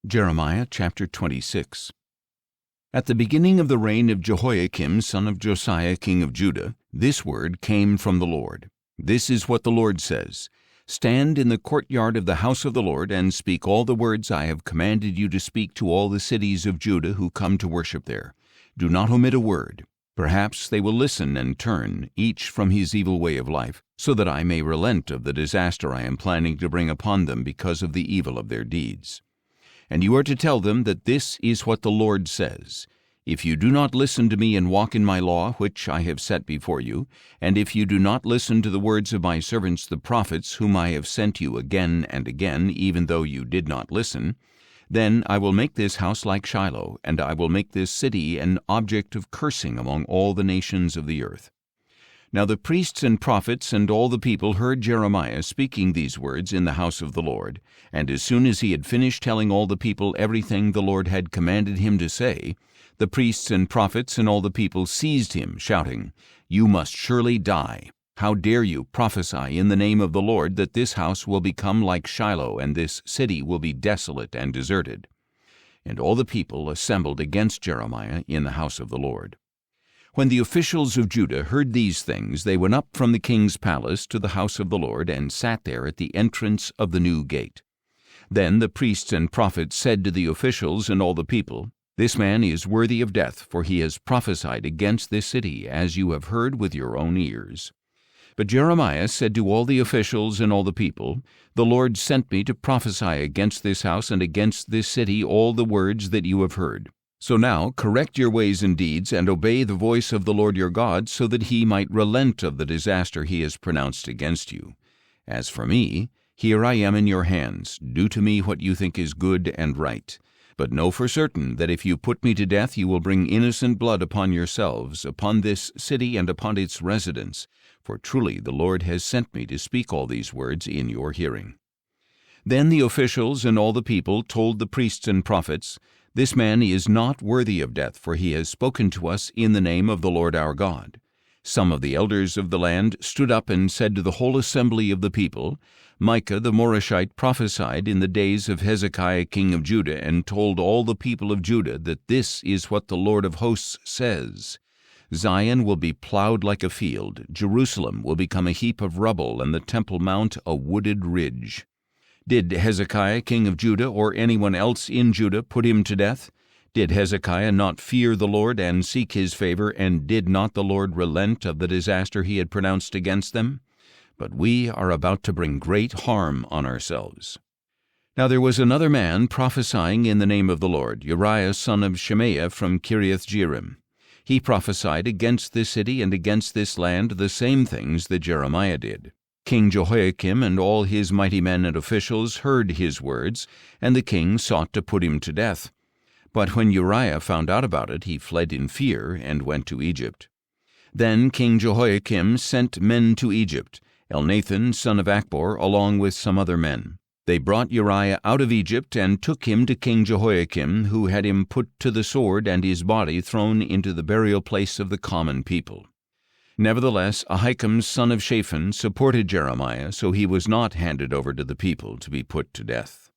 Jeremiah chapter 26. At the beginning of the reign of Jehoiakim son of Josiah king of Judah, this word came from the Lord. This is what the Lord says: Stand in the courtyard of the house of the Lord, and speak all the words I have commanded you to speak to all the cities of Judah who come to worship there. Do not omit a word. Perhaps they will listen and turn, each from his evil way of life, so that I may relent of the disaster I am planning to bring upon them because of the evil of their deeds. And you are to tell them that this is what the Lord says: If you do not listen to me and walk in my law which I have set before you, and if you do not listen to the words of my servants the prophets, whom I have sent you again and again, even though you did not listen, then I will make this house like Shiloh, and I will make this city an object of cursing among all the nations of the earth. Now the priests and prophets and all the people heard Jeremiah speaking these words in the house of the Lord, and as soon as he had finished telling all the people everything the Lord had commanded him to say, the priests and prophets and all the people seized him, shouting, You must surely die. How dare you prophesy in the name of the Lord that this house will become like Shiloh, and this city will be desolate and deserted? And all the people assembled against Jeremiah in the house of the Lord. When the officials of Judah heard these things, they went up from the king's palace to the house of the Lord, and sat there at the entrance of the new gate. Then the priests and prophets said to the officials and all the people, This man is worthy of death, for he has prophesied against this city, as you have heard with your own ears. But Jeremiah said to all the officials and all the people, The Lord sent me to prophesy against this house and against this city all the words that you have heard. So now correct your ways and deeds, and obey the voice of the Lord your God, so that he might relent of the disaster he has pronounced against you. As for me, here I am in your hands. Do to me what you think is good and right. But know for certain that if you put me to death, you will bring innocent blood upon yourselves, upon this city and upon its residents. For truly the Lord has sent me to speak all these words in your hearing. Then the officials and all the people told the priests and prophets, This man is not worthy of death, for he has spoken to us in the name of the Lord our God. Some of the elders of the land stood up and said to the whole assembly of the people, Micah the Morashite prophesied in the days of Hezekiah king of Judah, and told all the people of Judah that this is what the Lord of hosts says: Zion will be plowed like a field, Jerusalem will become a heap of rubble, and the Temple Mount a wooded ridge. Did Hezekiah king of Judah or anyone else in Judah put him to death? Did Hezekiah not fear the Lord and seek his favor, and did not the Lord relent of the disaster he had pronounced against them? But we are about to bring great harm on ourselves. Now there was another man prophesying in the name of the Lord, Uriah son of Shemaiah from Kiriath-Jearim. He prophesied against this city and against this land the same things that Jeremiah did. King Jehoiakim and all his mighty men and officials heard his words, and the king sought to put him to death. But when Uriah found out about it, he fled in fear and went to Egypt. Then King Jehoiakim sent men to Egypt, Elnathan son of Achbor, along with some other men. They brought Uriah out of Egypt and took him to King Jehoiakim, who had him put to the sword and his body thrown into the burial place of the common people. Nevertheless, Ahikam son of Shaphan supported Jeremiah, so he was not handed over to the people to be put to death.